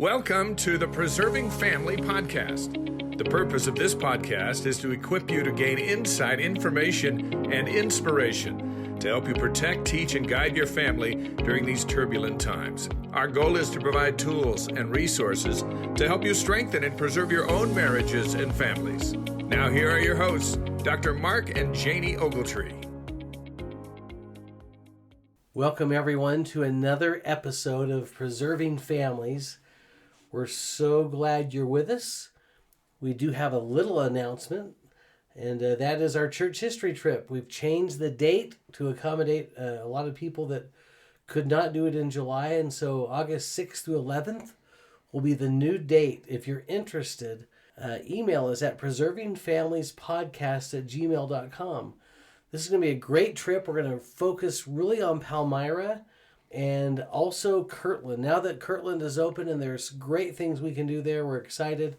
Welcome to the Preserving Family Podcast. The purpose of this podcast is to equip you to gain insight, information, and inspiration to help you protect, teach, and guide your family during these turbulent times. Our goal is to provide tools and resources to help you strengthen and preserve your own marriages and families. Now here are your hosts, Dr. Mark and Janie Ogletree. Welcome everyone to another episode of Preserving Families. We're so glad you're with us. We do have a little announcement, and that is our church history trip. We've changed the date to accommodate a lot of people that could not do it in July, and so August 6th through 11th will be the new date. If you're interested, email us at preservingfamiliespodcast@gmail.com. This is going to be a great trip. We're going to focus really on Palmyra and also Kirtland. Now that Kirtland is open and there's great things we can do there, we're excited.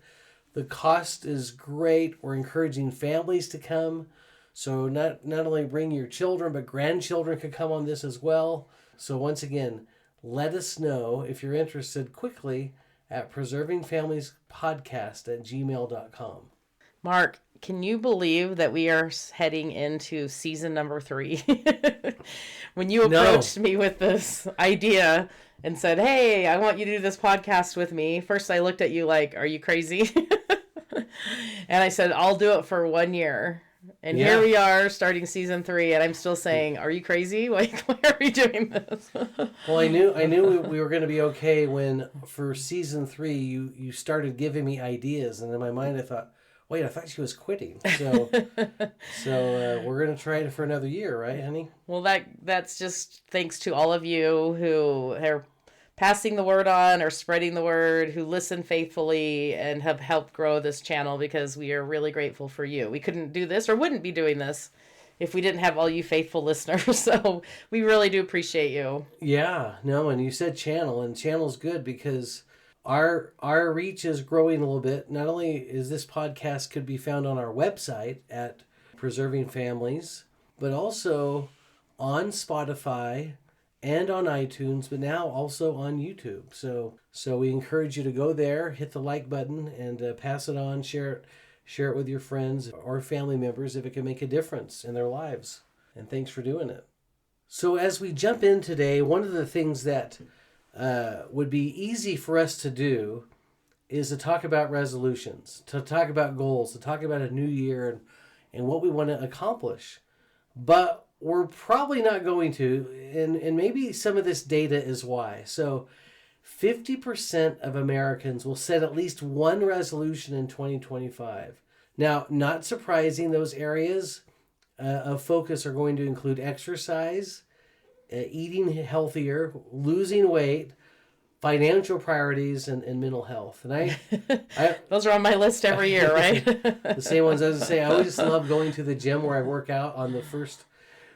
The cost is great. We're encouraging families to come. So not only bring your children, but grandchildren could come on this as well. So once again, let us know if you're interested quickly at preservingfamiliespodcast@gmail.com. Mark, can you believe that we are heading into season number 3? When you approached me with this idea and said, hey, I want you to do this podcast with me, first I looked at you like, are you crazy? And I said, I'll do it for 1 year. And Here we are starting season 3, and I'm still saying, are you crazy? Like, why are we doing this? Well, I knew we were going to be okay when for season 3 you started giving me ideas, and in my mind I thought, wait, I thought she was quitting. So we're going to try it for another year, right, honey? Well, that's just thanks to all of you who are passing the word on or spreading the word, who listen faithfully and have helped grow this channel, because we are really grateful for you. We couldn't do this or wouldn't be doing this if we didn't have all you faithful listeners. So we really do appreciate you. Yeah, no, and you said channel, and channel's good because our reach is growing a little bit. Not only is this podcast could be found on our website at Preserving Families, but also on Spotify and on iTunes, but now also on YouTube. So we encourage you to go there, hit the like button, and pass it on, share it with your friends or family members if it can make a difference in their lives. And thanks for doing it. So as we jump in today, one of the things that would be easy for us to do is to talk about resolutions, to talk about goals, to talk about a new year and what we want to accomplish. But we're probably not going to, and maybe some of this data is why. So 50% of Americans will set at least one resolution in 2025. Now, not surprising, those areas of focus are going to include exercise, eating healthier, losing weight, financial priorities, and mental health. And I those are on my list every year, right? The same ones. As I say, I always love going to the gym where I work out on the first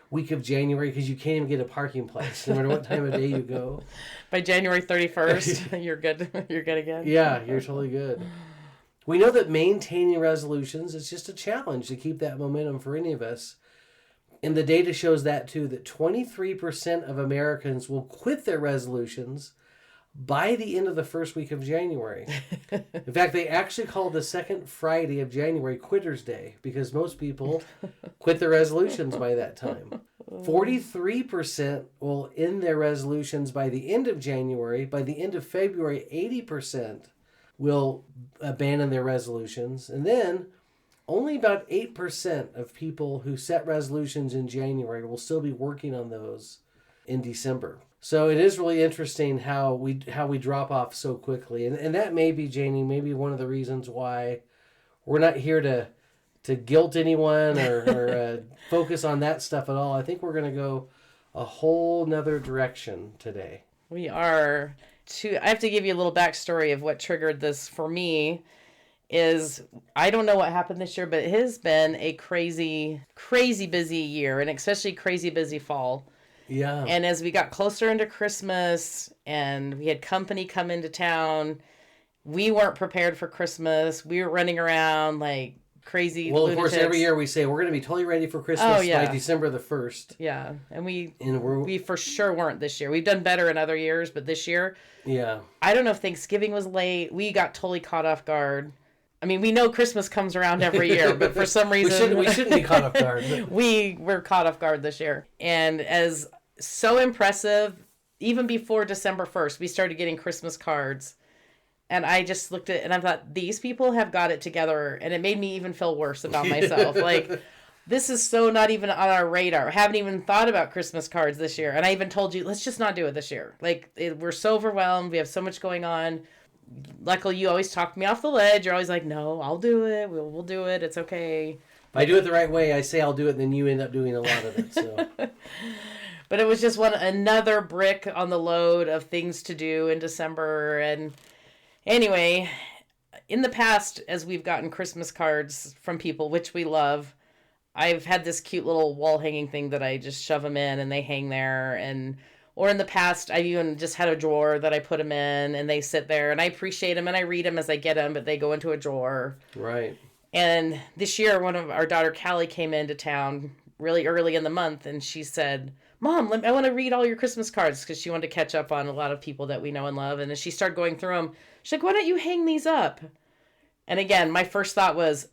week of January because you can't even get a parking place no matter what time of day you go. By January 31st, you're good. You're good again. Yeah, you're totally good. We know that maintaining resolutions is just a challenge to keep that momentum for any of us. And the data shows that too, that 23% of Americans will quit their resolutions by the end of the first week of January. In fact, they actually call the second Friday of January Quitter's Day because most people quit their resolutions by that time. 43% will end their resolutions by the end of January. By the end of February, 80% will abandon their resolutions. And then only about 8% of people who set resolutions in January will still be working on those in December. So it is really interesting how we drop off so quickly. And that may be, Janie, maybe one of the reasons why we're not here to guilt anyone or focus on that stuff at all. I think we're going to go a whole nother direction today. We are. I have to give you a little backstory of what triggered this for me. Is I don't know what happened this year, but it has been a crazy busy year, and especially crazy busy fall. Yeah. And as we got closer into Christmas and we had company come into town, we weren't prepared for Christmas. We were running around like crazy Well, of lunatics. course, every year we say we're going to be totally ready for Christmas by December the 1st. Yeah, and we for sure weren't this year. We've done better in other years, but this year, I don't know if Thanksgiving was late. We got totally caught off guard. I mean, we know Christmas comes around every year, but for some reason... we shouldn't be caught off guard. We were caught off guard this year. And as so impressive, even before December 1st, we started getting Christmas cards. And I just looked at it and I thought, these people have got it together. And it made me even feel worse about myself. Like, this is so not even on our radar. I haven't even thought about Christmas cards this year. And I even told you, let's just not do it this year. Like, we're so overwhelmed. We have so much going on. Luckily, you always talk me off the ledge. You're always like, no, I'll do it. We'll do it. It's okay. If I do it the right way, I say I'll do it, and then you end up doing a lot of it. So. But it was just another brick on the load of things to do in December. And anyway, in the past, as we've gotten Christmas cards from people, which we love, I've had this cute little wall hanging thing that I just shove them in and they hang there. Or in the past, I've even just had a drawer that I put them in and they sit there and I appreciate them and I read them as I get them, but they go into a drawer. Right. And this year, our daughter Callie came into town really early in the month and she said, Mom, I want to read all your Christmas cards, because she wanted to catch up on a lot of people that we know and love. And as she started going through them, she's like, why don't you hang these up? And again, my first thought was,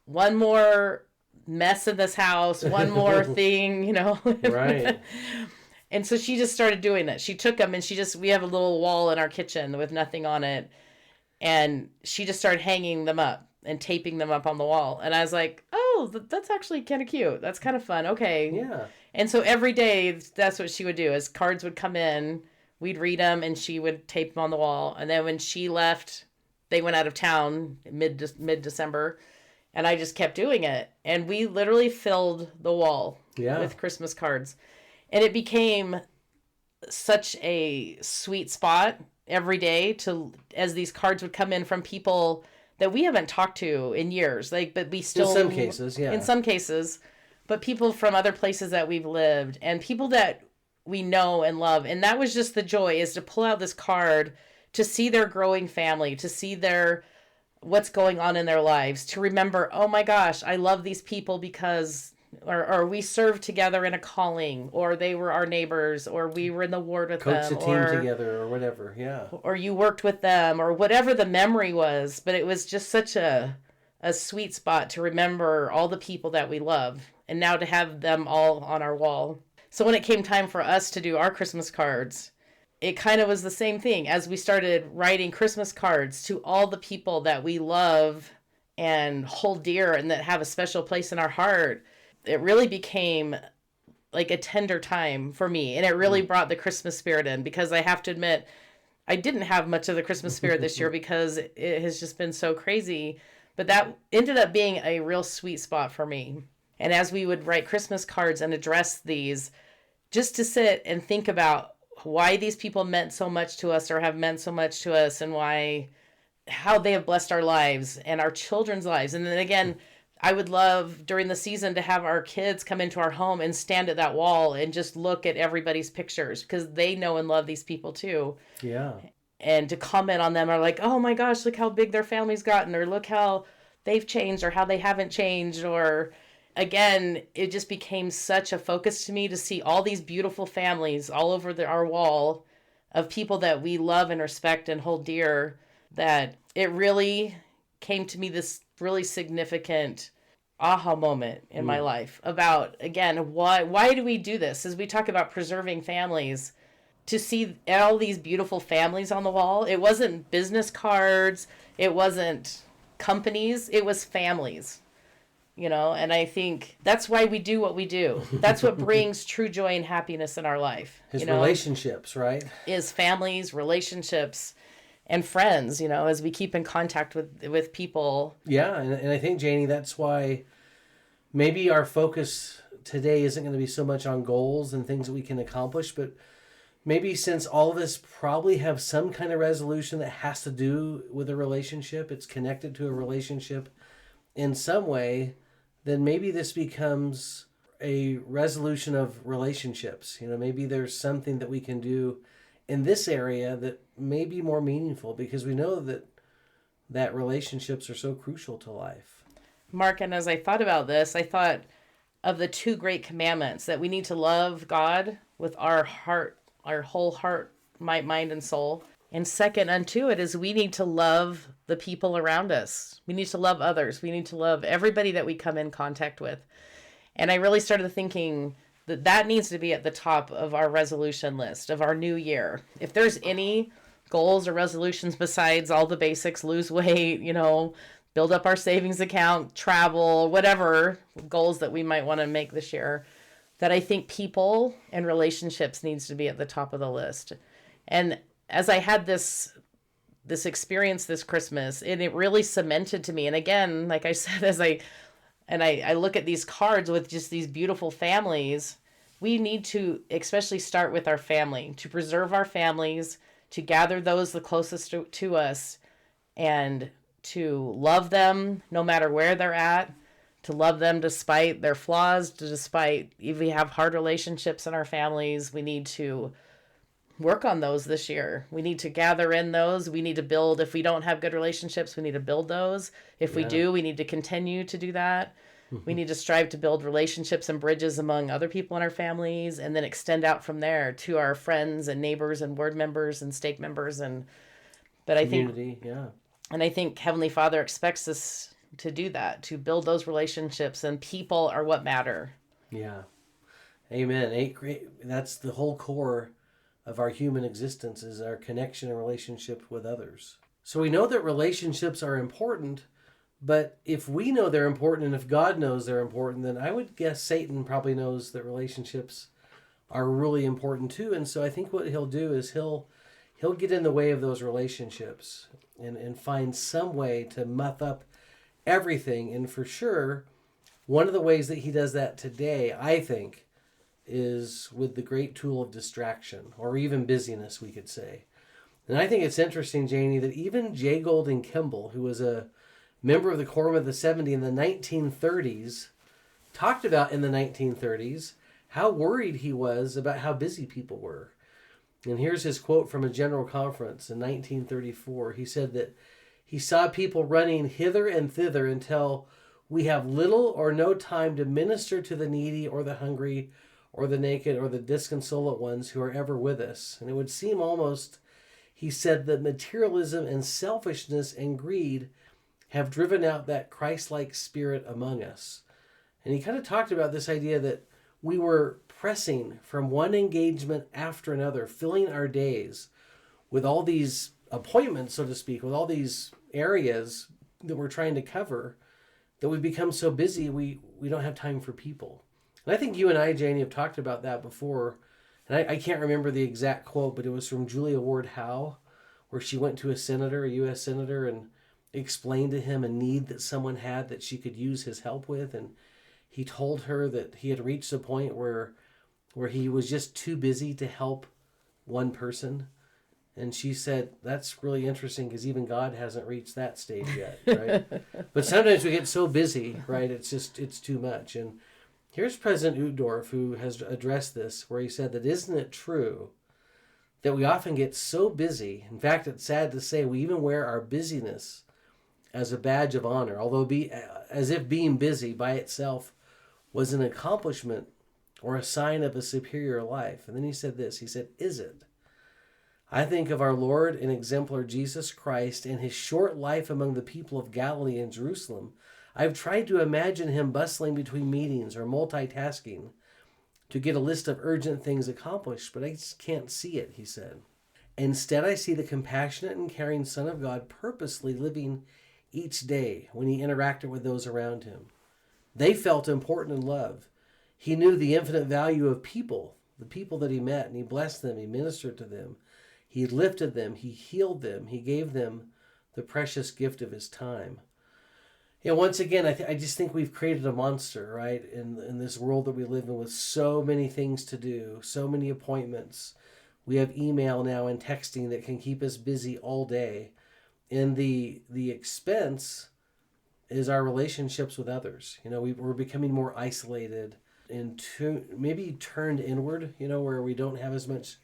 one more mess in this house, one more thing, you know? Right. And so she just started doing it. She took them and we have a little wall in our kitchen with nothing on it. And she just started hanging them up and taping them up on the wall. And I was like, oh, that's actually kind of cute. That's kind of fun. Okay. Yeah. And so every day, that's what she would do. As cards would come in, we'd read them and she would tape them on the wall. And then when she left, they went out of town mid-December. And I just kept doing it. And we literally filled the wall with Christmas cards. And it became such a sweet spot every day as these cards would come in from people that we haven't talked to in years. But we still... In some cases, yeah. In some cases. But people from other places that we've lived and people that we know and love. And that was just the joy, is to pull out this card, to see their growing family, to see what's going on in their lives, to remember, oh my gosh, I love these people because... Or we served together in a calling, or they were our neighbors, or we were in the ward with them. Coached a team together, or whatever, yeah. Or you worked with them, or whatever the memory was. But it was just such a sweet spot to remember all the people that we love, and now to have them all on our wall. So when it came time for us to do our Christmas cards, it kind of was the same thing. As we started writing Christmas cards to all the people that we love and hold dear and that have a special place in our heart, it really became like a tender time for me. And it really brought the Christmas spirit in, because I have to admit, I didn't have much of the Christmas spirit this year because it has just been so crazy. But that ended up being a real sweet spot for me. And as we would write Christmas cards and address these, just to sit and think about why these people meant so much to us or have meant so much to us, and how they have blessed our lives and our children's lives. And then again, I would love during the season to have our kids come into our home and stand at that wall and just look at everybody's pictures, because they know and love these people too. Yeah. And to comment on them, are like, oh my gosh, look how big their family's gotten, or look how they've changed or how they haven't changed. Or again, it just became such a focus to me to see all these beautiful families all over our wall of people that we love and respect and hold dear, that it really came to me this really significant aha moment in my life about, again, why do we do this? As we talk about preserving families, to see all these beautiful families on the wall. It wasn't business cards, it wasn't companies, it was families, you know. And I think that's why we do what we do. That's what brings true joy and happiness in our life. Relationships, right? Is families, relationships, and friends, you know, as we keep in contact with people. Yeah, and I think, Janie, that's why maybe our focus today isn't going to be so much on goals and things that we can accomplish, but maybe since all of us probably have some kind of resolution that has to do with a relationship, it's connected to a relationship in some way, then maybe this becomes a resolution of relationships. You know, maybe there's something that we can do in this area that may be more meaningful, because we know that relationships are so crucial to life. Mark, and as I thought about this, I thought of the two great commandments that we need to love God with our heart, our whole heart, might, mind, and soul. And second unto it is we need to love the people around us. We need to love others. We need to love everybody that we come in contact with. And I really started thinking that that needs to be at the top of our resolution list of our new year. If there's any goals or resolutions besides all the basics, lose weight, build up our savings account, travel, whatever goals that we might want to make this year, that I think people and relationships needs to be at the top of the list. And as I had this experience this Christmas, and it really cemented to me. And again, like I said, as I look at these cards with just these beautiful families, we need to especially start with our family, to preserve our families, to gather those the closest to us, and to love them no matter where they're at, to love them despite their flaws, despite if we have hard relationships in our families. We need to work on those this year. We need to gather in those. We need to build. If we don't have good relationships, we need to build those. If we do, we need to continue to do that. We need to strive to build relationships and bridges among other people in our families, and then extend out from there to our friends and neighbors and ward members and stake members. But I think, and I think Heavenly Father expects us to do that, to build those relationships, and people are what matter. Yeah. Amen. That's the whole core of our human existence, is our connection and relationship with others. So we know that relationships are important, but if we know they're important and if God knows they're important, then I would guess Satan probably knows that relationships are really important too. And so I think what he'll do is he'll get in the way of those relationships and find some way to muff up everything. And for sure, one of the ways that he does that today, I think, is with the great tool of distraction, or even busyness, we could say. And I think it's interesting, Janie, that even J. Golding Kimball, who was a member of the Quorum of the 70 in the 1930s, talked about in the 1930s how worried he was about how busy people were. And here's his quote from a general conference in 1934. He said that he saw people running hither and thither until we have little or no time to minister to the needy or the hungry or the naked or the disconsolate ones who are ever with us. And it would seem almost, he said, that materialism and selfishness and greed have driven out that Christ-like spirit among us. And he kind of talked about this idea that we were pressing from one engagement after another, filling our days with all these appointments, so to speak, with all these areas that we're trying to cover, that we've become so busy we don't have time for people. And I think you and I, Janie, have talked about that before. And I can't remember the exact quote, but it was from Julia Ward Howe, where she went to a senator, a U.S. senator, and explained to him a need that someone had that she could use his help with. And he told her that he had reached a point where he was just too busy to help one person. And she said, that's really interesting, because even God hasn't reached that stage yet, right? But sometimes we get so busy, right? It's too much. And here's President Uchtdorf, who has addressed this, where he said that isn't it true that we often get so busy, in fact, it's sad to say, we even wear our busyness as a badge of honor, although as if being busy by itself was an accomplishment or a sign of a superior life. And then he said this, he said, is it? I think of our Lord and exemplar Jesus Christ and his short life among the people of Galilee and Jerusalem. I've tried to imagine him bustling between meetings or multitasking to get a list of urgent things accomplished, but I just can't see it, he said. Instead, I see the compassionate and caring Son of God purposely living each day when he interacted with those around him. They felt important and loved. He knew the infinite value of people, the people that he met, and he blessed them, he ministered to them, he lifted them, he healed them, he gave them the precious gift of his time. Once again, I just think we've created a monster, right, in this world that we live in, with so many things to do, so many appointments. We have email now and texting that can keep us busy all day. And the expense is our relationships with others. We're becoming more isolated and maybe turned inward, where we don't have as much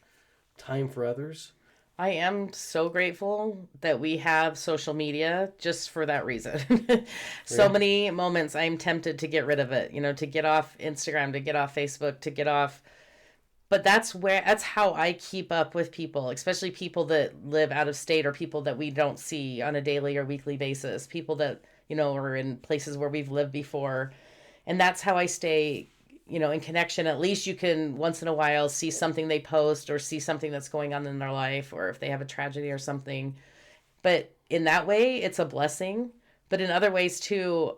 time for others. I am so grateful that we have social media just for that reason. So Yeah. many moments I'm tempted to get rid of it, to get off Instagram, to get off Facebook, to get off. But that's how I keep up with people, especially people that live out of state or people that we don't see on a daily or weekly basis, people that, are in places where we've lived before. And that's how I stay, in connection. At least you can once in a while see something they post or see something that's going on in their life, or if they have a tragedy or something. But in that way, it's a blessing. But in other ways too,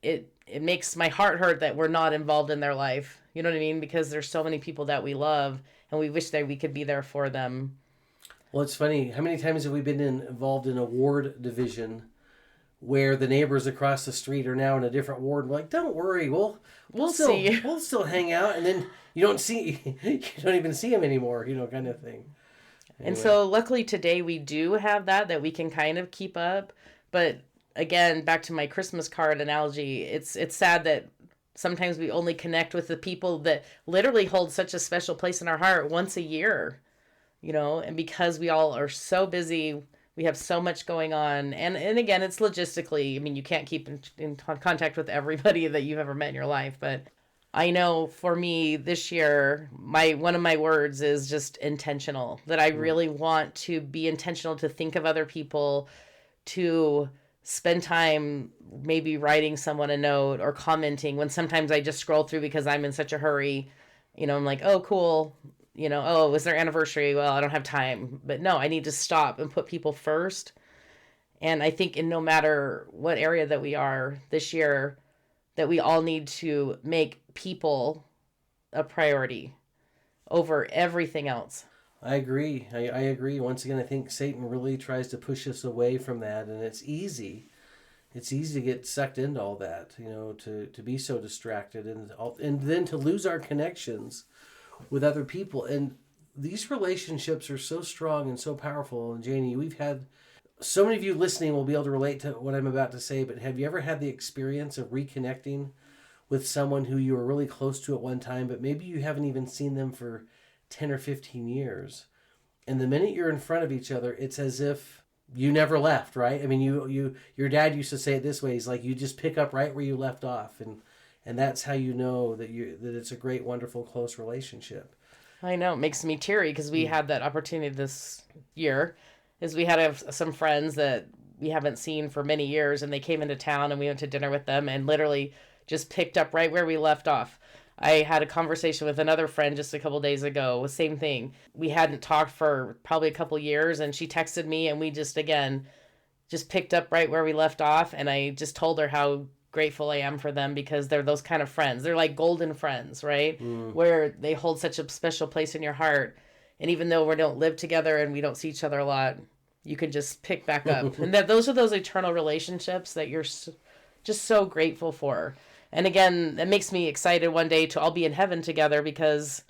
it makes my heart hurt that we're not involved in their life. You know what I mean? Because there's so many people that we love and we wish that we could be there for them. Well, it's funny. How many times have we been involved in a ward division where the neighbors across the street are now in a different ward? We're like, don't worry, we'll still see. we'll still hang out, and then you don't even see them anymore, kind of thing. Anyway. And so luckily today we do have that we can kind of keep up. But again, back to my Christmas card analogy, it's sad that sometimes we only connect with the people that literally hold such a special place in our heart once a year, and because we all are so busy, we have so much going on. And again, it's logistically, I mean, you can't keep in contact with everybody that you've ever met in your life. But I know for me this year, one of my words is just intentional, that I really want to be intentional, to think of other people, to spend time maybe writing someone a note or commenting when sometimes I just scroll through because I'm in such a hurry. I'm like, oh, cool. Oh, was their anniversary? Well, I don't have time. But no, I need to stop and put people first. And I think no matter what area that we are this year, that we all need to make people a priority over everything else. I agree. I agree. Once again, I think Satan really tries to push us away from that, and it's easy. It's easy to get sucked into all that, to be so distracted and then to lose our connections with other people. And these relationships are so strong and so powerful. And Janie, we've had so many of you listening will be able to relate to what I'm about to say, but have you ever had the experience of reconnecting with someone who you were really close to at one time, but maybe you haven't even seen them for 10 or 15 years. And the minute you're in front of each other, it's as if you never left, right? I mean, your dad used to say it this way. He's like, you just pick up right where you left off. And that's how you know that it's a great, wonderful, close relationship. I know. It makes me teary because we had that opportunity this year. Is we had some friends that we haven't seen for many years, and they came into town and we went to dinner with them and literally just picked up right where we left off. I had a conversation with another friend just a couple days ago. Same thing. We hadn't talked for probably a couple years, and she texted me, and we just picked up right where we left off. And I just told her how grateful I am for them because they're those kind of friends. They're like golden friends, right? Where they hold such a special place in your heart. And even though we don't live together and we don't see each other a lot, you can just pick back up. And those are those eternal relationships that you're just so grateful for. And again, it makes me excited one day to all be in heaven together because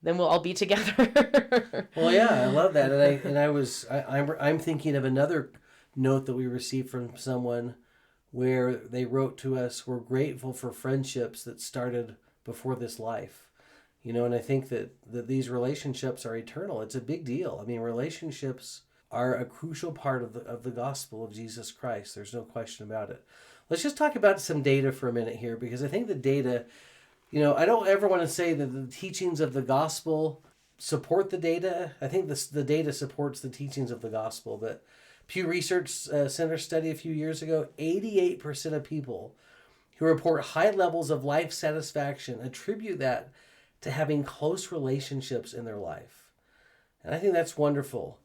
then we'll all be together. Well, yeah, I love that. I'm thinking of another note that we received from someone where they wrote to us, we're grateful for friendships that started before this life. And I think that these relationships are eternal. It's a big deal. I mean, relationships are a crucial part of the gospel of Jesus Christ. There's no question about it. Let's just talk about some data for a minute here, because I think the data, I don't ever want to say that the teachings of the gospel support the data. I think the data supports the teachings of the gospel. But Pew Research Center study a few years ago, 88% of people who report high levels of life satisfaction attribute that to having close relationships in their life. And I think that's wonderful.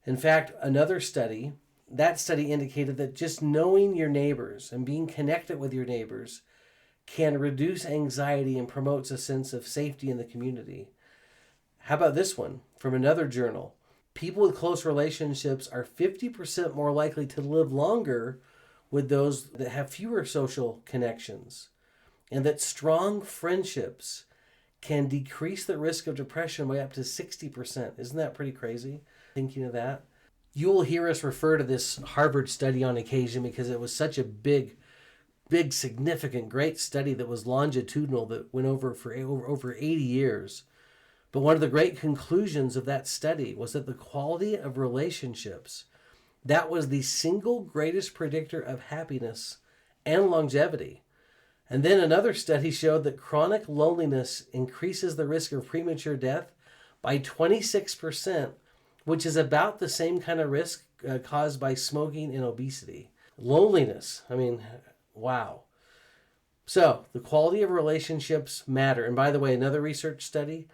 In fact, another study, that study indicated that just knowing your neighbors and being connected with your neighbors can reduce anxiety and promotes a sense of safety in the community. How about this one from another journal? People with close relationships are 50% more likely to live longer with those that have fewer social connections, and that strong friendships can decrease the risk of depression by up to 60%. Isn't that pretty crazy? Thinking of that. You will hear us refer to this Harvard study on occasion because it was such a big, significant, great study that was longitudinal, that went over for over 80 years. But one of the great conclusions of that study was that the quality of relationships, that was the single greatest predictor of happiness and longevity. And then another study showed that chronic loneliness increases the risk of premature death by 26%, which is about the same kind of risk caused by smoking and obesity. Loneliness, I mean, wow. So the quality of relationships matter. And by the way, another research study,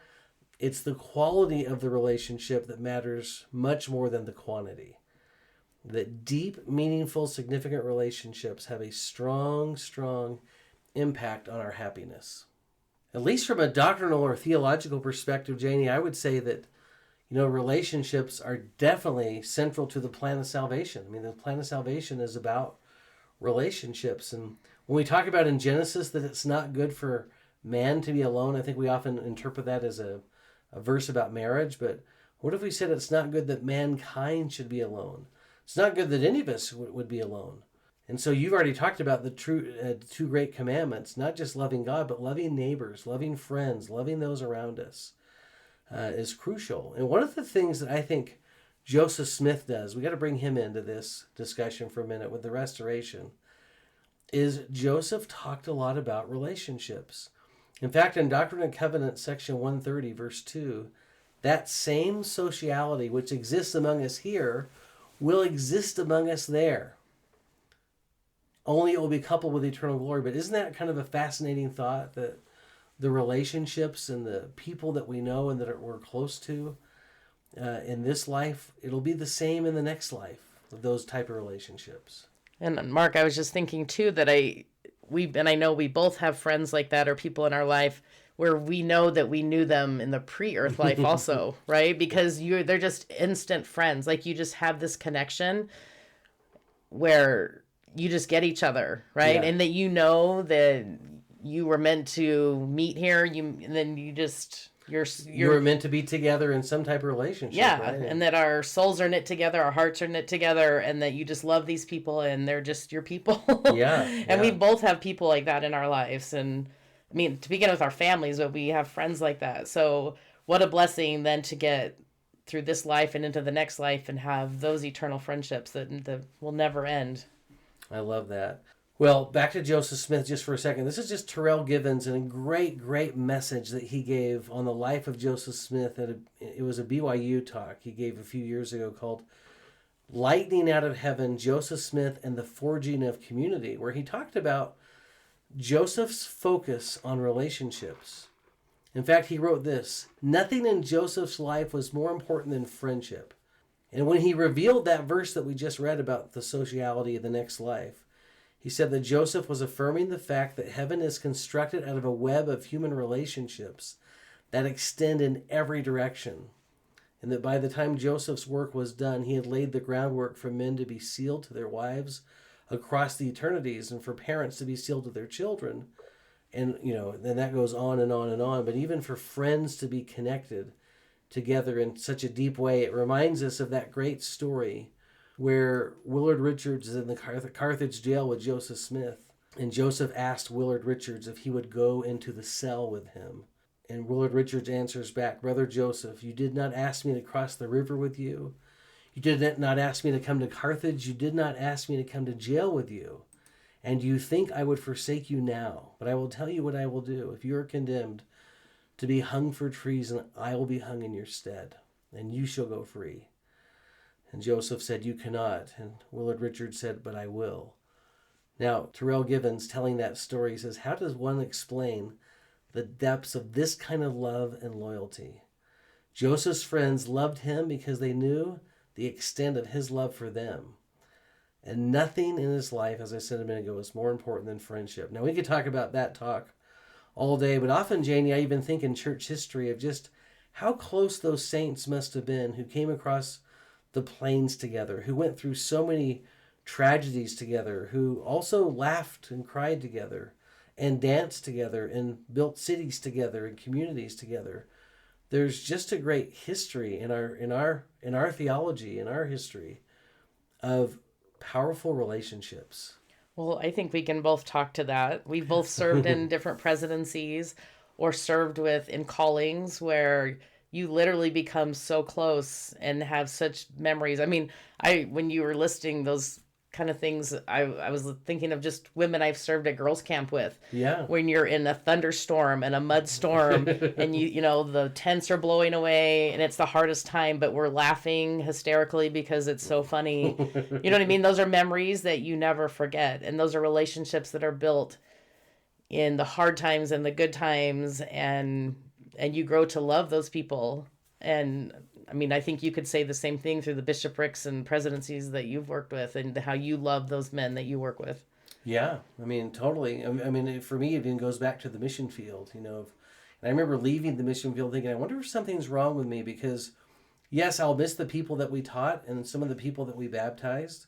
it's the quality of the relationship that matters much more than the quantity. That deep, meaningful, significant relationships have a strong, strong impact on our happiness. At least from a doctrinal or theological perspective, Janie, I would say that, relationships are definitely central to the plan of salvation. I mean, the plan of salvation is about relationships. And when we talk about in Genesis that it's not good for man to be alone, I think we often interpret that as a verse about marriage. But what if we said it's not good that mankind should be alone? It's not good that any of us would be alone. And so you've already talked about the two great commandments, not just loving God, but loving neighbors, loving friends, loving those around us is crucial. And one of the things that I think Joseph Smith does, we got to bring him into this discussion for a minute with the restoration, is Joseph talked a lot about relationships. In fact, in Doctrine and Covenants, section 130, verse 2, that same sociality which exists among us here will exist among us there. Only it will be coupled with eternal glory. But isn't that kind of a fascinating thought, that the relationships and the people that we know and that we're close to in this life, it'll be the same in the next life, those type of relationships. And Mark, I was just thinking too that I know we both have friends like that, or people in our life where we know that we knew them in the pre-earth life also, right? Because they're just instant friends. Like you just have this connection where you just get each other, right? Yeah. And that that you were meant to meet here. You were meant to be together in some type of relationship. Yeah, right? And that our souls are knit together, our hearts are knit together, and that you just love these people, and they're just your people. Yeah. And we both have people like that in our lives, and I mean, to begin with our families, but we have friends like that. So what a blessing then to get through this life and into the next life and have those eternal friendships that will never end. I love that. Well, back to Joseph Smith just for a second. This is just Terrell Givens and a great, great message that he gave on the life of Joseph Smith. It was a BYU talk he gave a few years ago called Lightning Out of Heaven, Joseph Smith and the Forging of Community, where he talked about Joseph's focus on relationships. In fact, he wrote this: nothing in Joseph's life was more important than friendship. And when he revealed that verse that we just read about the sociality of the next life, he said that Joseph was affirming the fact that heaven is constructed out of a web of human relationships that extend in every direction. And that by the time Joseph's work was done, he had laid the groundwork for men to be sealed to their wives across the eternities, and for parents to be sealed to their children. And, then that goes on and on and on. But even for friends to be connected together in such a deep way, it reminds us of that great story where Willard Richards is in the Carthage jail with Joseph Smith. And Joseph asked Willard Richards if he would go into the cell with him. And Willard Richards answers back, "Brother Joseph, you did not ask me to cross the river with you. You did not ask me to come to Carthage. You did not ask me to come to jail with you. And you think I would forsake you now. But I will tell you what I will do. If you are condemned to be hung for treason, I will be hung in your stead, and you shall go free." And Joseph said, "You cannot." And Willard Richards said, "But I will." Now, Terrell Givens, telling that story, says, how does one explain the depths of this kind of love and loyalty? Joseph's friends loved him because they knew the extent of his love for them. And nothing in his life, as I said a minute ago, is more important than friendship. Now, we could talk about that talk all day, but often, Janie, I even think in church history of just how close those saints must have been who came across the plains together, who went through so many tragedies together, who also laughed and cried together and danced together and built cities together and communities together. There's just a great history in our theology, in our history, of powerful relationships. Well, I think we can both talk to that. We both served in different presidencies. or served with in callings where you literally become so close and have such memories. I mean, when you were listing those kind of things, I was thinking of just women I've served at girls camp with. Yeah. When you're in a thunderstorm and a mud storm and you know, the tents are blowing away and it's the hardest time, but we're laughing hysterically because it's so funny. You know what I mean? Those are memories that you never forget. And those are relationships that are built in the hard times and the good times, and you grow to love those people. And I mean, I think you could say the same thing through the bishoprics and presidencies that you've worked with and how you love those men that you work with. Yeah, I mean, totally. I mean, for me, it even goes back to the mission field, you know. And I remember leaving the mission field thinking, I wonder if something's wrong with me, because, yes, I'll miss the people that we taught and some of the people that we baptized,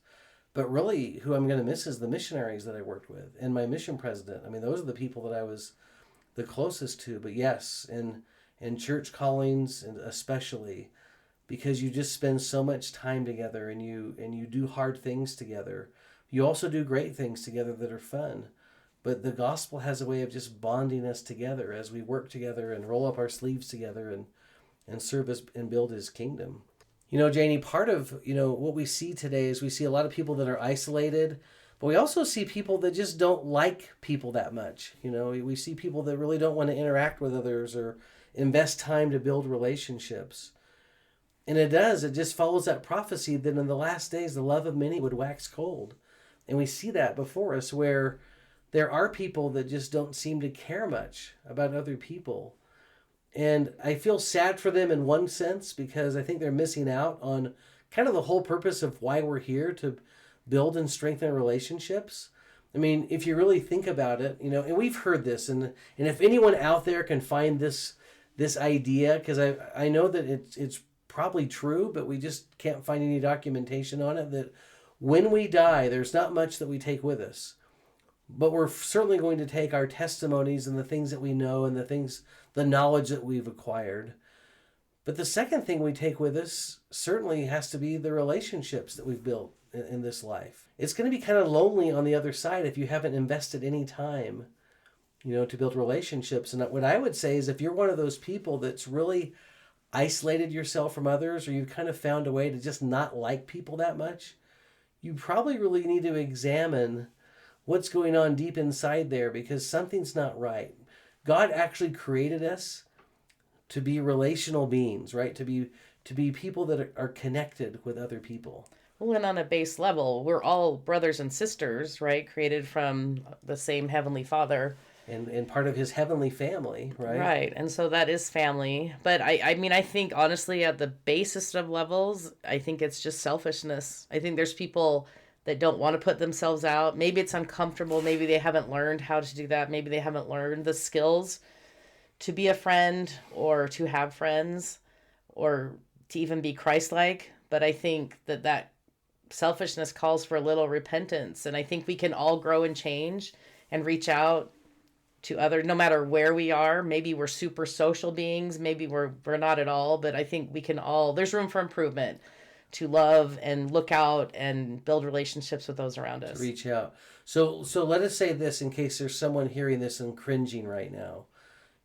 but really who I'm going to miss is the missionaries that I worked with and my mission president. I mean, those are the people that I was the closest to. But yes, in church callings, and especially, because you just spend so much time together and you do hard things together. You also do great things together that are fun. But the gospel has a way of just bonding us together as we work together and roll up our sleeves together and serve and build his kingdom. You know, Janie, part of, you know, what we see today is we see a lot of people that are isolated, but we also see people that just don't like people that much. You know, we see people that really don't want to interact with others or invest time to build relationships. And it just follows that prophecy that in the last days, the love of many would wax cold. And we see that before us, where there are people that just don't seem to care much about other people. And I feel sad for them in one sense, because I think they're missing out on kind of the whole purpose of why we're here, to build and strengthen relationships. I mean, if you really think about it, you know, and we've heard this, and if anyone out there can find this idea, because I know that it's probably true, but we just can't find any documentation on it, that when we die, there's not much that we take with us. But we're certainly going to take our testimonies and the things that we know and the knowledge that we've acquired. But the second thing we take with us certainly has to be the relationships that we've built in this life. It's going to be kind of lonely on the other side if you haven't invested any time, you know, to build relationships. And what I would say is, if you're one of those people that's really isolated yourself from others, or you've kind of found a way to just not like people that much, you probably really need to examine what's going on deep inside there, because something's not right. God actually created us to be relational beings, right? To be people that are connected with other people. Well, and on a base level, we're all brothers and sisters, right? Created from the same Heavenly Father. And part of his heavenly family, right? Right. And so that is family. But I mean, I think honestly, at the basest of levels, I think it's just selfishness. I think there's people that don't want to put themselves out. Maybe it's uncomfortable. Maybe they haven't learned how to do that. Maybe they haven't learned the skills to be a friend, or to have friends, or to even be Christ-like. But I think that selfishness calls for a little repentance. And I think we can all grow and change and reach out to others, no matter where we are. Maybe we're super social beings. Maybe we're not at all. But I think we can all, there's room for improvement, to love and look out and build relationships with those around us. To reach out. So let us say this, in case there's someone hearing this and cringing right now.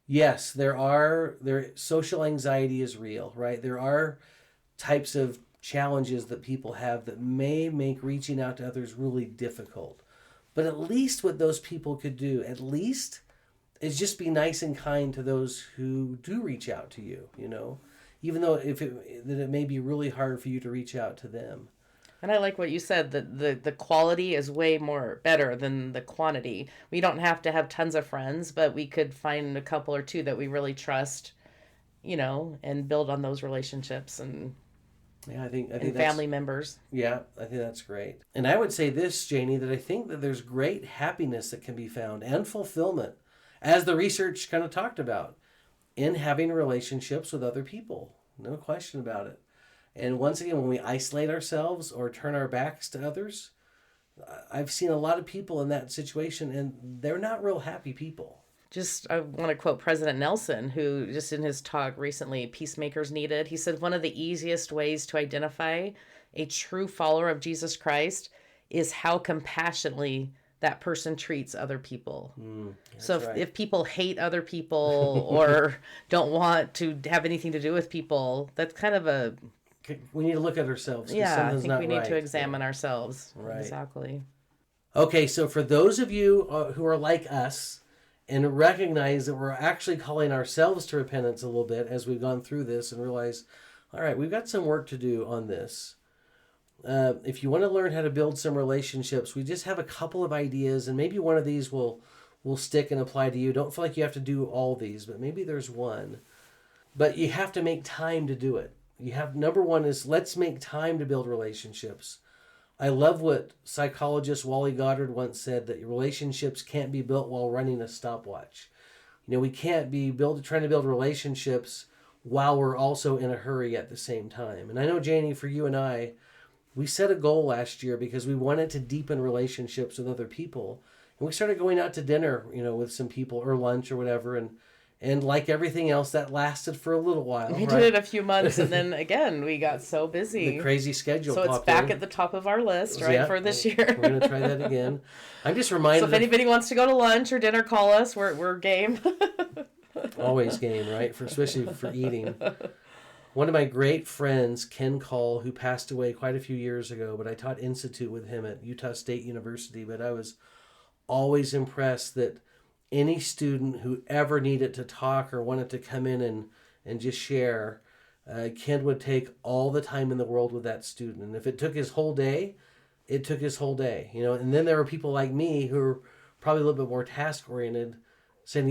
Yes, social anxiety is real, right? There are types of challenges that people have that may make reaching out to others really difficult. But at least what those people could do, at least, is just be nice and kind to those who do reach out to you, you know? Even though it may be really hard for you to reach out to them. And I like what you said, that the quality is way more better than the quantity. We don't have to have tons of friends, but we could find a couple or two that we really trust, you know, and build on those relationships and I think family members. Yeah, I think that's great. And I would say this, Janie, that I think that there's great happiness that can be found and fulfillment, as the research kind of talked about, in having relationships with other people. No question about it. And once again, when we isolate ourselves or turn our backs to others, I've seen a lot of people in that situation, and they're not real happy people. I want to quote President Nelson, who just in his talk recently, Peacemakers Needed, he said, one of the easiest ways to identify a true follower of Jesus Christ is how compassionately that person treats other people. So if people hate other people or don't want to have anything to do with people, that's kind of we need to look at ourselves. Yeah, I think we need to examine ourselves. Right. Exactly. Okay, so for those of you who are like us and recognize that we're actually calling ourselves to repentance a little bit as we've gone through this and realize, all right, we've got some work to do on this. If you want to learn how to build some relationships, we just have a couple of ideas, and maybe one of these will stick and apply to you. Don't feel like you have to do all these, but maybe there's one. But you have to make time to do it. Number one is, let's make time to build relationships. I love what psychologist Wally Goddard once said, that relationships can't be built while running a stopwatch. We can't be trying to build relationships while we're also in a hurry at the same time. And I know, Janie, for you and I, we set a goal last year because we wanted to deepen relationships with other people. And we started going out to dinner, with some people or lunch or whatever. And like everything else, that lasted for a little while. We did it a few months, and then again, we got so busy. The crazy schedule. So it's back at the top of our list, right, for this year. We're going to try that again. I'm just reminded. So if anybody wants to go to lunch or dinner, call us. We're game. Always game, right? Especially for eating. One of my great friends, Ken Call, who passed away quite a few years ago, but I taught Institute with him at Utah State University. But I was always impressed that any student who ever needed to talk or wanted to come in and just share, Ken would take all the time in the world with that student. And if it took his whole day, it took his whole day. And then there were people like me who are probably a little bit more task-oriented, saying,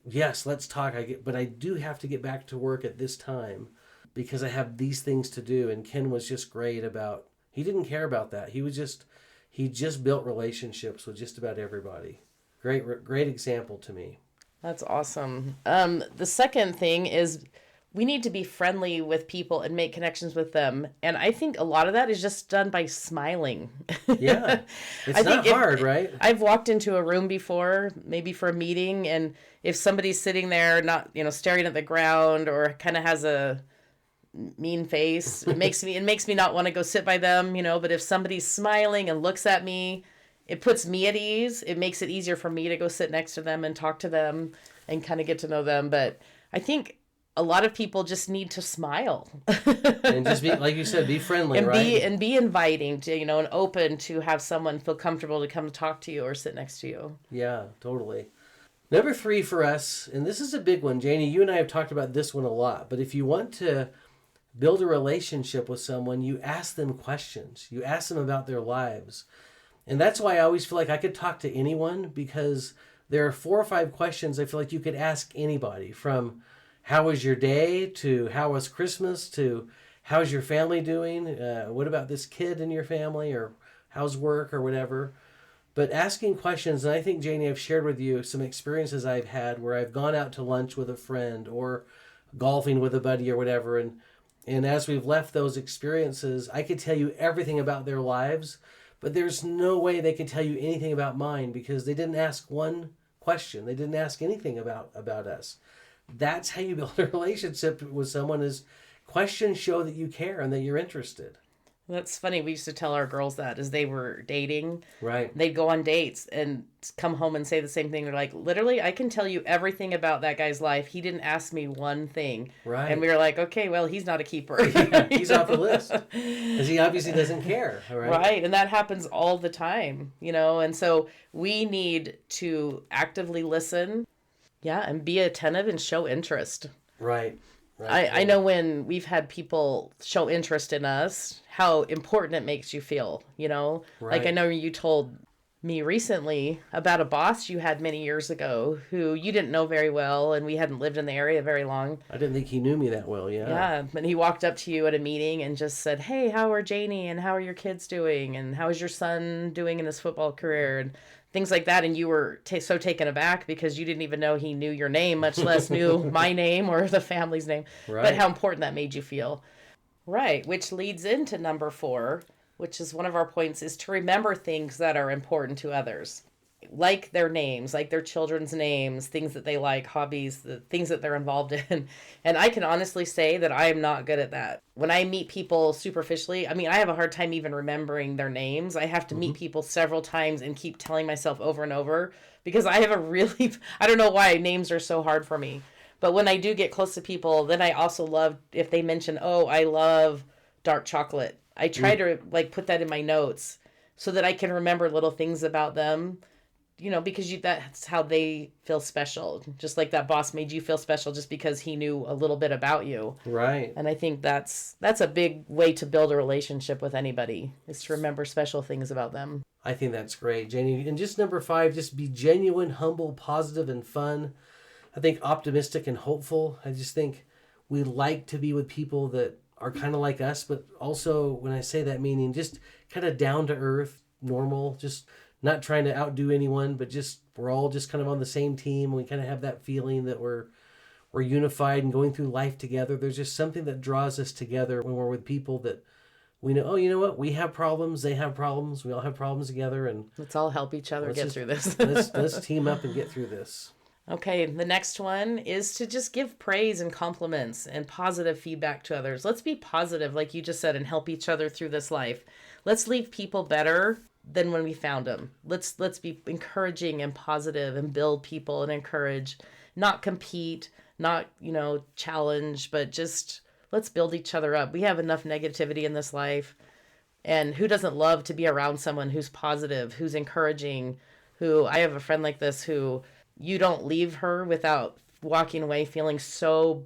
yes, let's talk. But I do have to get back to work at this time because I have these things to do. And Ken was just great about, he didn't care about that. He just built relationships with just about everybody. Great example to me. That's awesome. The second thing is we need to be friendly with people and make connections with them. And I think a lot of that is just done by smiling. Yeah. It's not hard, right? I've walked into a room before, maybe for a meeting, and if somebody's sitting there not, staring at the ground or kind of has a mean face, it makes me not want to go sit by them, but if somebody's smiling and looks at me, it puts me at ease. It makes it easier for me to go sit next to them and talk to them and kind of get to know them. But I think a lot of people just need to smile. And just be, like you said, be friendly, and right? Be inviting to, and open to have someone feel comfortable to come talk to you or sit next to you. Yeah, totally. Number 3 for us, and this is a big one, Janie, you and I have talked about this one a lot, but if you want to build a relationship with someone, you ask them questions. You ask them about their lives. And that's why I always feel like I could talk to anyone, because there are 4 or 5 questions I feel like you could ask anybody, from how was your day to how was Christmas to how's your family doing? What about this kid in your family, or how's work or whatever. But asking questions, and I think, Janie, I've shared with you some experiences I've had where I've gone out to lunch with a friend or golfing with a buddy or whatever. And as we've left those experiences, I could tell you everything about their lives, but there's no way they could tell you anything about mine because they didn't ask one question. They didn't ask anything about us. That's how you build a relationship with someone, is questions show that you care and that you're interested. That's funny. We used to tell our girls that as they were dating. Right. They'd go on dates and come home and say the same thing. They're like, literally, I can tell you everything about that guy's life. He didn't ask me one thing. Right. And we were like, okay, well, he's not a keeper. Yeah, he's off the list because he obviously doesn't care. Right. Right. And that happens all the time, and so we need to actively listen. Yeah. And be attentive and show interest. Right. Right. I know when we've had people show interest in us, how important it makes you feel, Right. Like I know you told me recently about a boss you had many years ago who you didn't know very well, and we hadn't lived in the area very long. I didn't think he knew me that well, yeah. Yeah, and he walked up to you at a meeting and just said, hey, how are Janie and how are your kids doing? And how is your son doing in his football career? And things like that. And you were so taken aback because you didn't even know he knew your name, much less knew my name or the family's name. Right. But how important that made you feel. Right, which leads into number 4, which is one of our points, is to remember things that are important to others. like their names, like their children's names, things that they like, hobbies, the things that they're involved in. And I can honestly say that I am not good at that. When I meet people superficially, I mean, I have a hard time even remembering their names. I have to meet people several times and keep telling myself over and over because I have I don't know why names are so hard for me. But when I do get close to people, then I also love if they mention, oh, I love dark chocolate. I try to like put that in my notes so that I can remember little things about them. You know, because that's how they feel special. Just like that boss made you feel special just because he knew a little bit about you. Right. And I think that's a big way to build a relationship with anybody, is to remember special things about them. I think that's great, Janie. And just number 5, just be genuine, humble, positive, and fun. I think optimistic and hopeful. I just think we like to be with people that are kind of like us, but also when I say that, meaning just kind of down to earth, normal, just not trying to outdo anyone, but just we're all just kind of on the same team. We kind of have that feeling that we're unified and going through life together. There's just something that draws us together when we're with people that we know, oh, you know what? We have problems. They have problems. We all have problems together. And let's all help each other get through this. let's team up and get through this. Okay, the next one is to just give praise and compliments and positive feedback to others. Let's be positive, like you just said, and help each other through this life. Let's leave people better than when we found them. Let's be encouraging and positive and build people and encourage, not compete, not, challenge, but just let's build each other up. We have enough negativity in this life. And who doesn't love to be around someone who's positive, who's encouraging, I have a friend like this who you don't leave her without walking away feeling so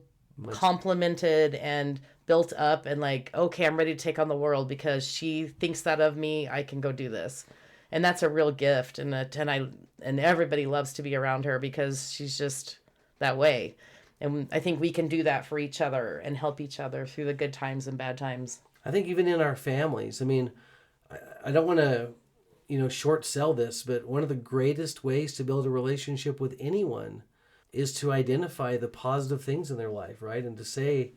complimented and built up and like, okay, I'm ready to take on the world because she thinks that of me. I can go do this. And that's a real gift. And everybody loves to be around her because she's just that way. And I think we can do that for each other and help each other through the good times and bad times. I think even in our families, I mean, I don't want to, short sell this, but one of the greatest ways to build a relationship with anyone is to identify the positive things in their life, right? And to say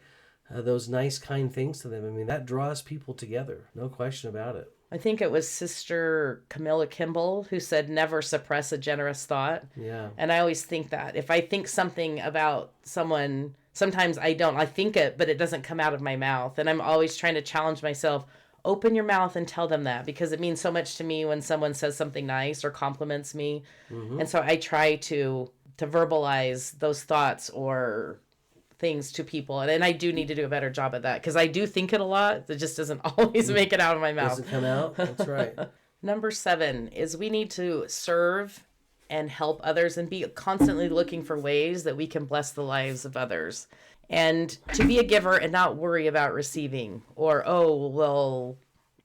those nice, kind things to them. I mean, that draws people together. No question about it. I think it was Sister Camilla Kimball who said, never suppress a generous thought. Yeah. And I always think that. If I think something about someone, sometimes I don't. I think it, but it doesn't come out of my mouth. And I'm always trying to challenge myself. Open your mouth and tell them that, because it means so much to me when someone says something nice or compliments me. Mm-hmm. And so I try to verbalize those thoughts or things to people. And I do need to do a better job at that because I do think it a lot. It just doesn't always make it out of my mouth. Doesn't come out. That's right. Number 7 is we need to serve and help others and be constantly looking for ways that we can bless the lives of others. And to be a giver and not worry about receiving or, oh, well,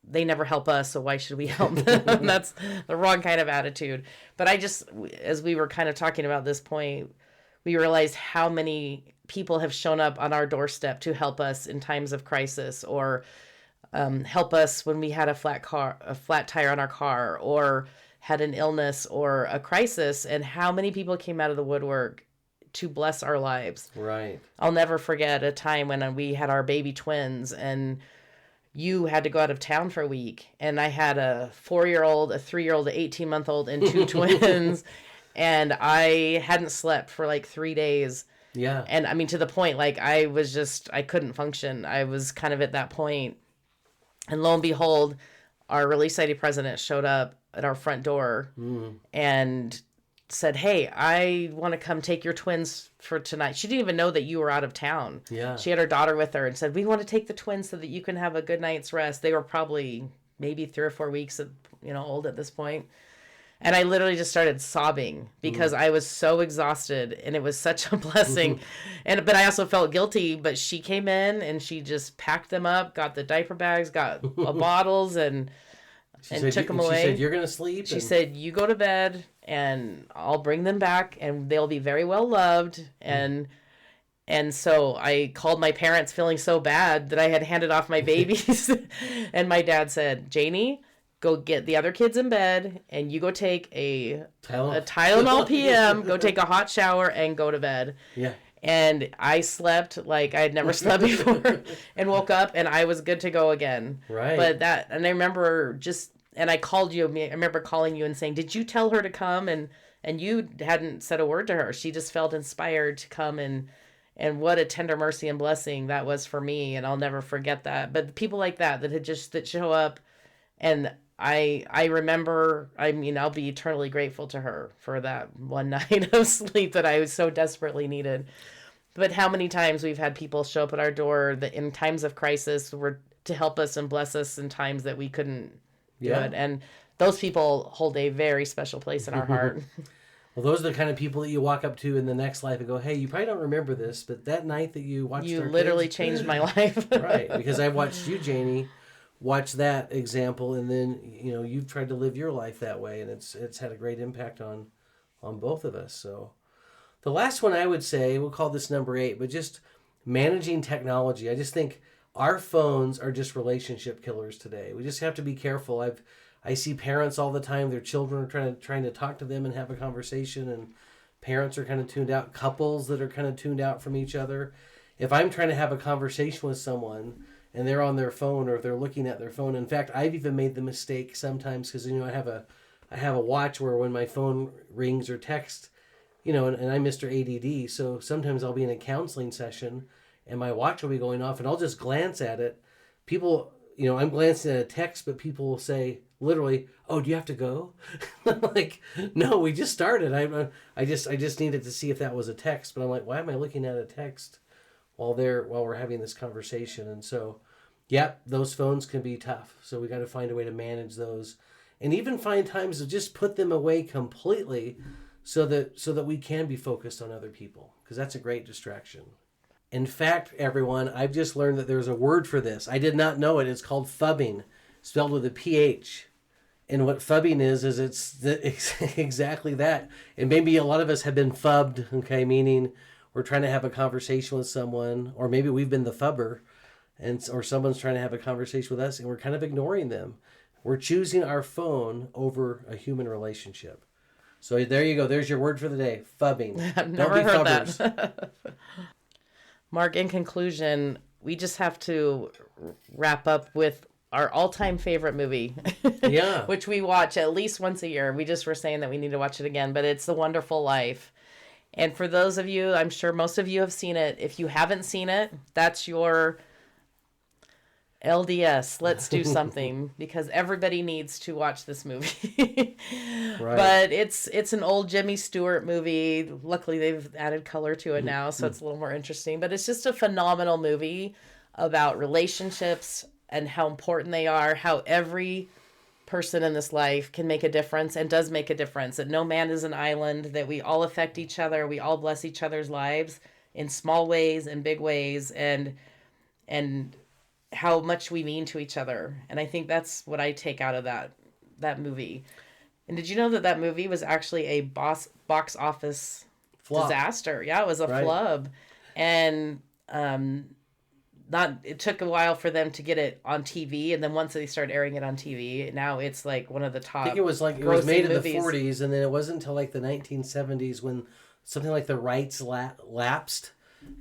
they never help us, so why should we help them? That's the wrong kind of attitude. But as we were kind of talking about this point, we realized how many people have shown up on our doorstep to help us in times of crisis or help us when we had a flat tire on our car or had an illness or a crisis, and how many people came out of the woodwork to bless our lives. Right. I'll never forget a time when we had our baby twins and you had to go out of town for a week, and I had a 4-year-old, a 3-year-old, an 18-month-old, and 2 twins, and I hadn't slept for like 3 days. Yeah. And I mean, to the point, like I couldn't function. I was kind of at that point. And lo and behold, our Relief Society president showed up at our front door and said, hey, I want to come take your twins for tonight. She didn't even know that you were out of town. Yeah. She had her daughter with her and said, we want to take the twins so that you can have a good night's rest. They were probably maybe 3 or 4 weeks old at this point. And I literally just started sobbing because I was so exhausted and it was such a blessing. But I also felt guilty, but she came in and she just packed them up, got the diaper bags, got bottles and took them away. She said, you're going to sleep? She said, you go to bed and I'll bring them back and they'll be very well loved. And so I called my parents feeling so bad that I had handed off my babies. And my dad said, Janie, go get the other kids in bed and you go take a Tylenol PM, go take a hot shower and go to bed. Yeah. And I slept like I had never slept before and woke up and I was good to go again. Right. And I remember just And I called you. I remember calling you and saying, "Did you tell her to come?" And you hadn't said a word to her. She just felt inspired to come, and what a tender mercy and blessing that was for me. And I'll never forget that. But people like that show up, and I remember. I mean, I'll be eternally grateful to her for that one night of sleep that I so desperately needed. But how many times we've had people show up at our door that in times of crisis were to help us and bless us in times that we couldn't do it. And those people hold a very special place in our heart. Well, those are the kind of people that you walk up to in the next life and go, hey, you probably don't remember this, but that night that you watched you literally changed my life. Right, because I watched you, Janie, watch that example, and then, you know, you've tried to live your life that way, and it's had a great impact on both of us. So the last one I would say, we'll call this number 8, but just managing technology. I just think our phones are just relationship killers today. We just have to be careful. I see parents all the time, their children are trying to talk to them and have a conversation, and parents are kind of tuned out, couples that are kind of tuned out from each other. If I'm trying to have a conversation with someone and they're on their phone or they're looking at their phone, in fact, I've even made the mistake sometimes because, you know, I have a watch where when my phone rings or texts, you know, and I'm Mr. ADD, so sometimes I'll be in a counseling session and my watch will be going off and I'll just glance at it. People, you know, I'm glancing at a text, but people will say literally, "Oh, do you have to go?" I'm like, "No, we just started. I just needed to see if that was a text." But I'm like, "Why am I looking at a text while we're having this conversation?" And so, yeah, those phones can be tough. So we got to find a way to manage those, and even find times to just put them away completely, so that we can be focused on other people, because that's a great distraction. In fact, everyone, I've just learned that there's a word for this. I did not know it. It's called phubbing, spelled with a PH. And what phubbing is it's exactly that. And maybe a lot of us have been phubbed, okay, meaning we're trying to have a conversation with someone, or maybe we've been the phubber, or someone's trying to have a conversation with us, and we're kind of ignoring them. We're choosing our phone over a human relationship. So there you go. There's your word for the day, phubbing. I've never heard that. Mark, in conclusion, we just have to wrap up with our all-time favorite movie. Yeah. Which we watch at least once a year. We just were saying that we need to watch it again, but it's The Wonderful Life. And for those of you, I'm sure most of you have seen it. If you haven't seen it, that's your LDS. Let's do something, because everybody needs to watch this movie. Right. But it's an old Jimmy Stewart movie. Luckily, they've added color to it now, so it's a little more interesting. But it's just a phenomenal movie about relationships and how important they are, how every person in this life can make a difference and does make a difference. That no man is an island, that we all affect each other, we all bless each other's lives in small ways and big ways, and how much we mean to each other. And I think that's what I take out of that movie. And did you know that movie was actually a box office flop. Disaster? Yeah, it was a flub. And it took a while for them to get it on TV, and then once they started airing it on TV, now it's like one of the top. I think it was made in the 40s, and then it wasn't until like the 1970s when something like the rights lapsed,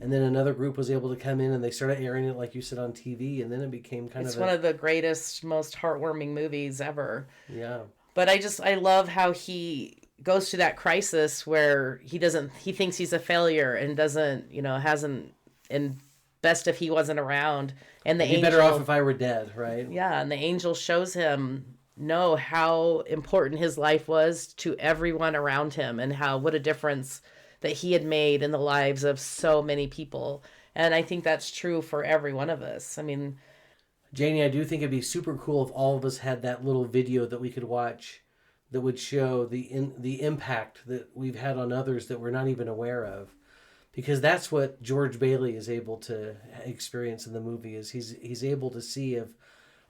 and then another group was able to come in and they started airing it, like you said, on TV, and then it became it's one of the greatest, most heartwarming movies ever. Yeah. But I love how he goes through that crisis where he thinks he's a failure and doesn't, hasn't, and best if he wasn't around. And the angel, better off if I were dead, right? Yeah, and the angel shows him how important his life was to everyone around him, and what a difference that he had made in the lives of so many people. And I think that's true for every one of us. I mean, Janie, I do think it'd be super cool if all of us had that little video that we could watch that would show the impact that we've had on others that we're not even aware of. Because that's what George Bailey is able to experience in the movie, is he's able to see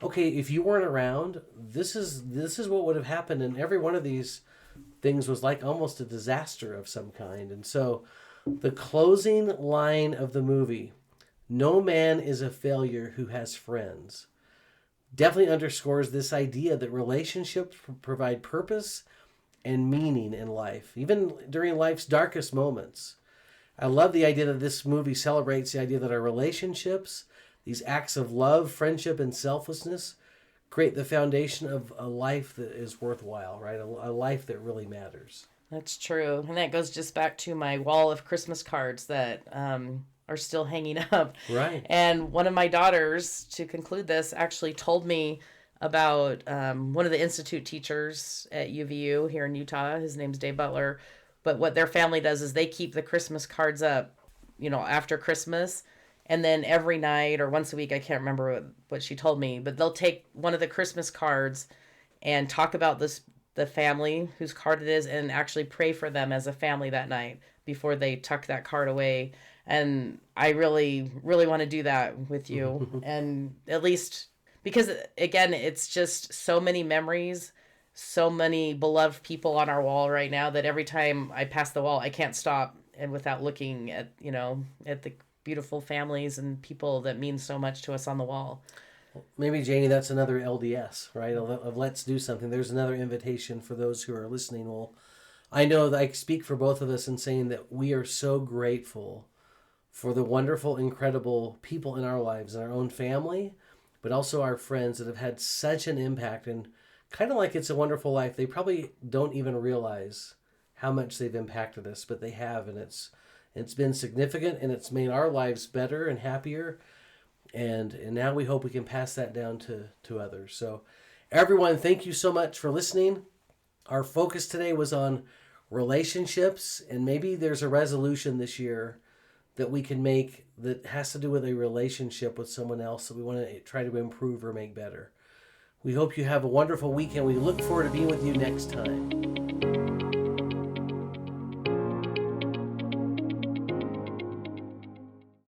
if you weren't around, this is what would have happened, and every one of these things was like almost a disaster of some kind. And so the closing line of the movie, "No man is a failure who has friends," definitely underscores this idea that relationships provide purpose and meaning in life, even during life's darkest moments. I love the idea that this movie celebrates the idea that our relationships, these acts of love, friendship, and selflessness, create the foundation of a life that is worthwhile, right? A life that really matters. That's true. And that goes just back to my wall of Christmas cards that are still hanging up. Right. And one of my daughters, to conclude this, actually told me about one of the institute teachers at UVU here in Utah. His name's Dave Butler. But what their family does is they keep the Christmas cards up, after Christmas. And then every night or once a week, I can't remember what she told me, but they'll take one of the Christmas cards and talk about the family whose card it is and actually pray for them as a family that night before they tuck that card away. And I really, really want to do that with you. And at least, because again, it's just so many memories, so many beloved people on our wall right now that every time I pass the wall, I can't stop and without looking at, at the beautiful families and people that mean so much to us on the wall. Maybe, Janie, that's another LDS, right? Of let's do something. There's another invitation for those who are listening. Well, I know that I speak for both of us in saying that we are so grateful for the wonderful, incredible people in our lives, in our own family, but also our friends that have had such an impact. And kind of like It's a Wonderful Life, they probably don't even realize how much they've impacted us, but they have, and it's been significant, and it's made our lives better and happier. And now we hope we can pass that down to others. So everyone, thank you so much for listening. Our focus today was on relationships, and maybe there's a resolution this year that we can make that has to do with a relationship with someone else that we want to try to improve or make better. We hope you have a wonderful weekend. We look forward to being with you next time.